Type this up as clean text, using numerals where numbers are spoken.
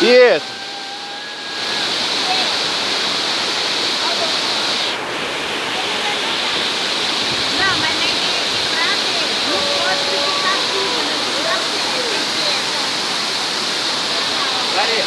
И это. Não, mas nem tem que pra ver. Não pode ficar suja, né? Смотри,